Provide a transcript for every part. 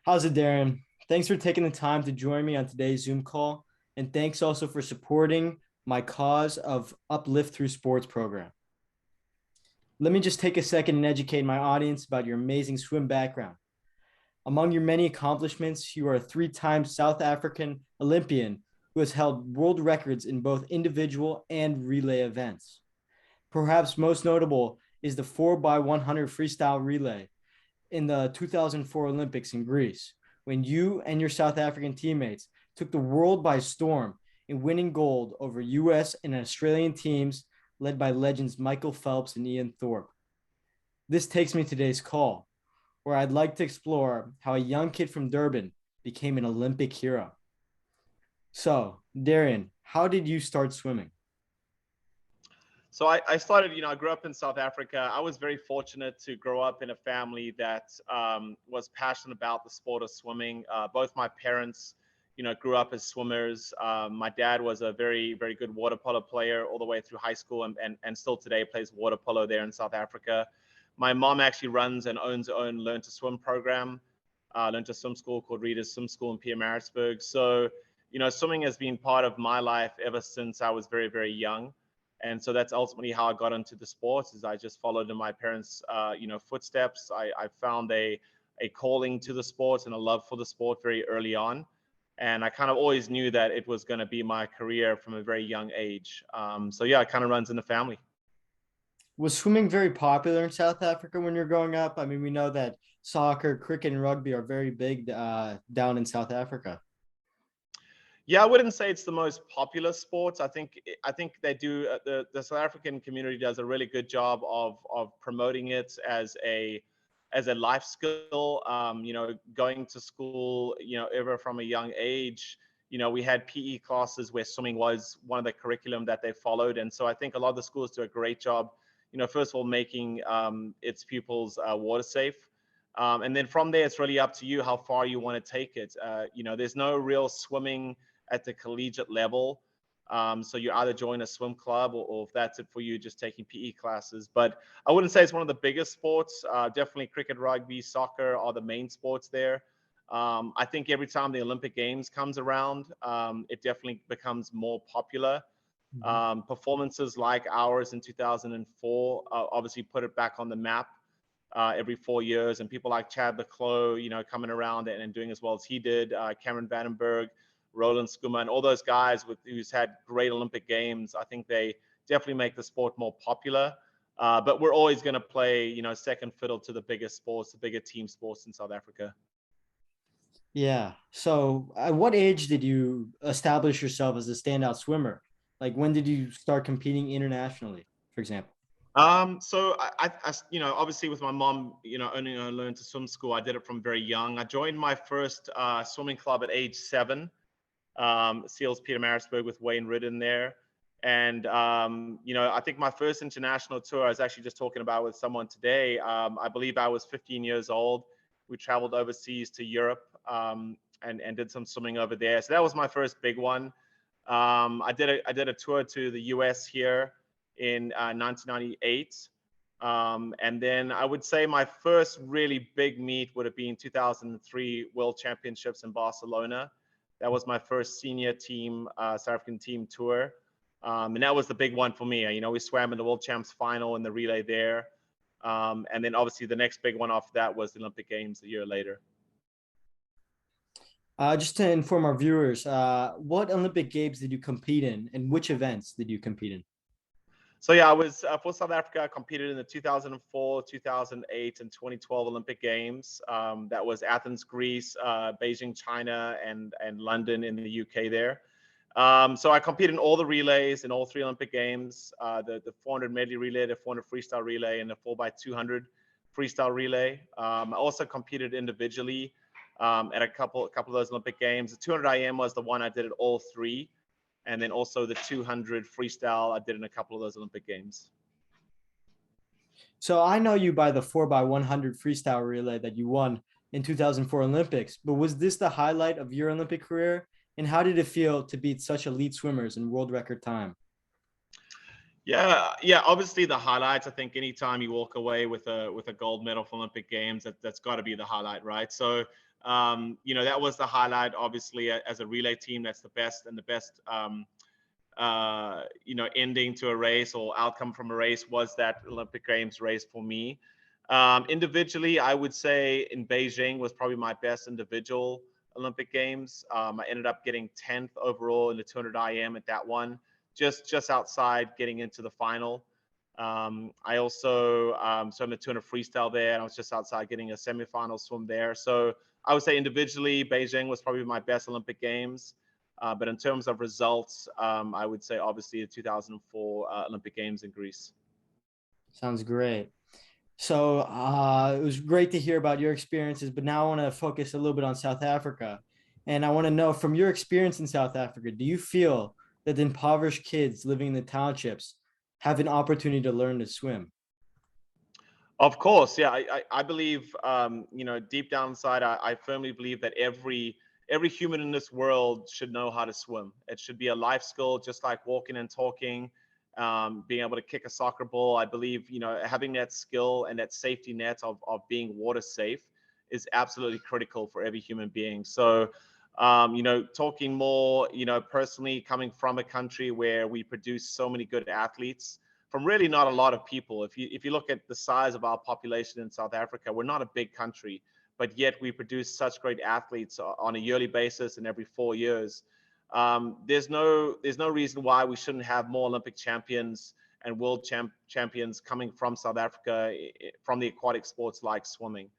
How's it, Darren? Thanks for taking the time to join me on today's Zoom call. And thanks also for supporting my cause of Uplift Through Sports program. Let me just take a second and educate my audience about your amazing swim background. Among your many accomplishments, you are a three-time South African Olympian who has held world records in both individual and relay events. Perhaps most notable is the 4x100 freestyle relay in the 2004 Olympics in Greece, when you and your South African teammates took the world by storm in winning gold over US and Australian teams led by legends Michael Phelps and Ian Thorpe. This takes me to today's call, where I'd like to explore how a young kid from Durban became an Olympic hero. So, Darian, how did you start swimming? So I started, I grew up in South Africa. I was very fortunate to grow up in a family that was passionate about the sport of swimming. Both my parents, grew up as swimmers. My dad was a very, very good water polo player all the way through high school and still today plays water polo there in South Africa. My mom actually runs and owns her own Learn to Swim program, Learn to Swim School called Reader's Swim School in Pietermaritzburg. So, swimming has been part of my life ever since I was very, very young. And so that's ultimately how I got into the sports. Is I just followed in my parents' footsteps. I found a calling to the sports and a love for the sport very early on, and I kind of always knew that it was going to be my career from a very young age. So yeah, it kind of runs in the family. Was swimming very popular in South Africa when you're growing up? I mean, we know that soccer, cricket, and rugby are very big down in South Africa. Yeah, I wouldn't say it's the most popular sport. I think they do the South African community does a really good job of promoting it as a life skill. Going to school, ever from a young age. We had PE classes where swimming was one of the curriculum that they followed, and so I think a lot of the schools do a great job. First of all, making its pupils water safe. And then from there, it's really up to you how far you want to take it. There's no real swimming at the collegiate level. So you either join a swim club or if that's it for you, just taking PE classes. But I wouldn't say it's one of the biggest sports. Definitely cricket, rugby, soccer are the main sports there. I think every time the Olympic Games comes around, it definitely becomes more popular. Mhm. Performances like ours in 2004 obviously put it back on the map every 4 years, and people like Chad Leclos, coming around and doing as well as he did, Cameron Vandenberg, Roland Skuma, and all those guys who's had great Olympic games. I think they definitely make the sport more popular. But we're always going to play, second fiddle to the biggest sports, the bigger team sports in South Africa. Yeah. So, at what age did you establish yourself as a standout swimmer? Like, when did you start competing internationally, for example? So obviously with my mom, owning her Learn to Swim School, I did it from very young. I joined my first swimming club at age 7, Seals Pietermaritzburg with Wayne Ridden there. And, I think my first international tour, I was actually just talking about with someone today. I believe I was 15 years old. We traveled overseas to Europe and did some swimming over there. So that was my first big one. I did a tour to the US here in 1998. And then I would say my first really big meet would have been 2003 World Championships in Barcelona. That was my first senior team, South African team tour. And that was the big one for me. We swam in the World Champs final in the relay there. And then obviously the next big one after that was the Olympic Games a year later. Just to inform our viewers, what Olympic Games did you compete in, and which events did you compete in? So yeah, I was for South Africa. I competed in the 2004, 2008, and 2012 Olympic Games. That was Athens, Greece, Beijing, China, and London in the UK there. So I competed in all the relays in all 3 Olympic Games: the 400 medley relay, the 400 freestyle relay, and the 4x200 freestyle relay. I also competed individually at a couple of those Olympic Games. The 200 IM was the one I did at all 3. And then also the 200 freestyle I did in a couple of those Olympic Games. So I know you by the 4x100 freestyle relay that you won in 2004 Olympics, but was this the highlight of your Olympic career? And how did it feel to beat such elite swimmers in world record time? Yeah. Obviously, the highlights. I think anytime you walk away with a gold medal from Olympic Games, that's got to be the highlight, right? So That was the highlight. Obviously, as a relay team, that's the best and the best. Ending to a race or outcome from a race was that Olympic Games race for me. Individually, I would say in Beijing was probably my best individual Olympic Games. I ended up getting 10th overall in the 200 IM at that one, just outside getting into the final. I also swam the 200 freestyle there, and I was just outside getting a semifinal swim there. So I would say individually, Beijing was probably my best Olympic Games. But in terms of results, I would say obviously the 2004 Olympic Games in Greece. Sounds great. So it was great to hear about your experiences, but now I want to focus a little bit on South Africa. And I want to know from your experience in South Africa, do you feel that the impoverished kids living in the townships have an opportunity to learn to swim? Of course, yeah. I believe, deep down inside, I firmly believe that every human in this world should know how to swim. It should be a life skill, just like walking and talking, being able to kick a soccer ball. I believe, having that skill and that safety net of being water safe is absolutely critical for every human being. So, talking more, personally coming from a country where we produce so many good athletes from really not a lot of people. If you look at the size of our population in South Africa, we're not a big country, but yet we produce such great athletes on a yearly basis and every 4 years. There's no reason why we shouldn't have more Olympic champions and world champions coming from South Africa from the aquatic sports like swimming.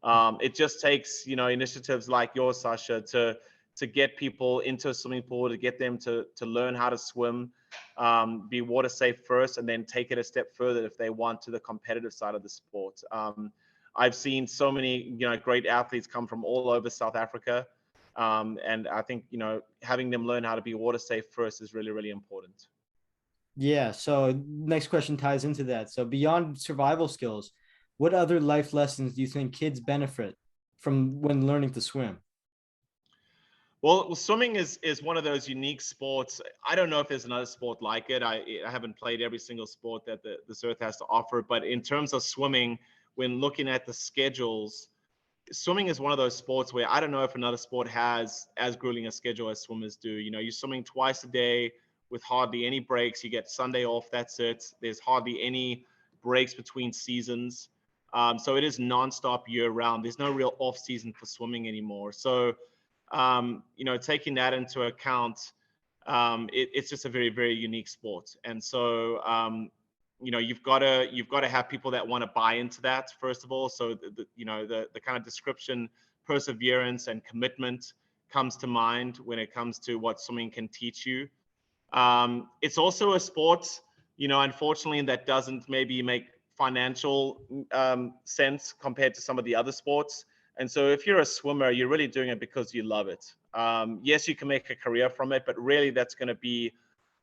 It just takes initiatives like yours, Sasha, to get people into a swimming pool, to get them to learn how to swim, be water safe first, and then take it a step further if they want to the competitive side of the sport. I've seen so many great athletes come from all over South Africa, and I think having them learn how to be water safe first is really, really important. Yeah. So next question ties into that. So beyond survival skills, what other life lessons do you think kids benefit from when learning to swim? Well, swimming is one of those unique sports. I don't know if there's another sport like it. I haven't played every single sport that this earth has to offer, but in terms of swimming, when looking at the schedules, swimming is one of those sports where I don't know if another sport has as grueling a schedule as swimmers do. You're swimming twice a day with hardly any breaks. You get Sunday off, that's it. There's hardly any breaks between seasons. So it is nonstop year round. There's no real off season for swimming anymore. So taking that into account, it's just a very, very unique sport. And so, you've got to have people that want to buy into that first of all. So the kind of description, perseverance, and commitment comes to mind when it comes to what swimming can teach you. It's also a sport, unfortunately, that doesn't maybe make financial sense compared to some of the other sports. And so if you're a swimmer, you're really doing it because you love it. Yes, you can make a career from it, but really that's going to be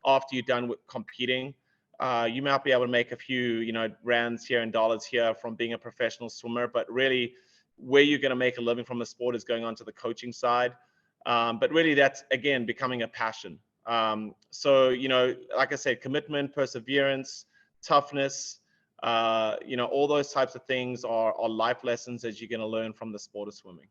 after you're done with competing. You might be able to make a few, rands here and dollars here from being a professional swimmer, but really where you're going to make a living from the sport is going on to the coaching side. But really that's, again, becoming a passion. So, like I said, commitment, perseverance, toughness, all those types of things are life lessons that you're going to learn from the sport of swimming.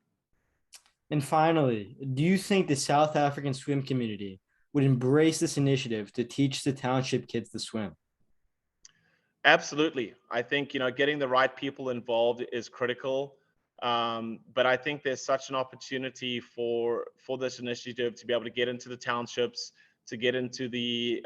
And finally, do you think the South African swim community would embrace this initiative to teach the township kids to swim? Absolutely. I think, getting the right people involved is critical. But I think there's such an opportunity for this initiative to be able to get into the townships, to get into the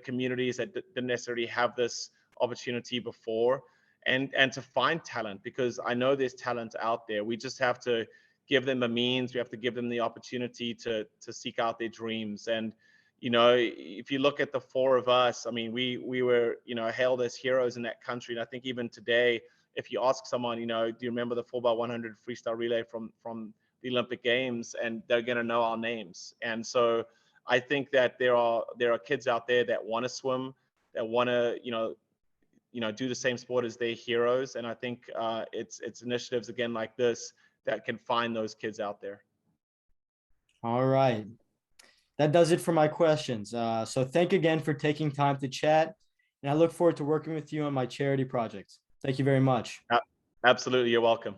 communities that didn't necessarily have this opportunity before, and to find talent, because I know there's talent out there. We just have to give them a means. We have to give them the opportunity to seek out their dreams. And if you look at the four of us, I mean, we were hailed as heroes in that country. And I think even today, if you ask someone, do you remember the 4x100 freestyle relay from the Olympic Games, and they're going to know our names. And so I think that there are kids out there that want to swim, that want to do the same sport as their heroes. And I think it's initiatives again like this that can find those kids out there. All right. That does it for my questions. So thank you again for taking time to chat. And I look forward to working with you on my charity projects. Thank you very much. Absolutely. You're welcome.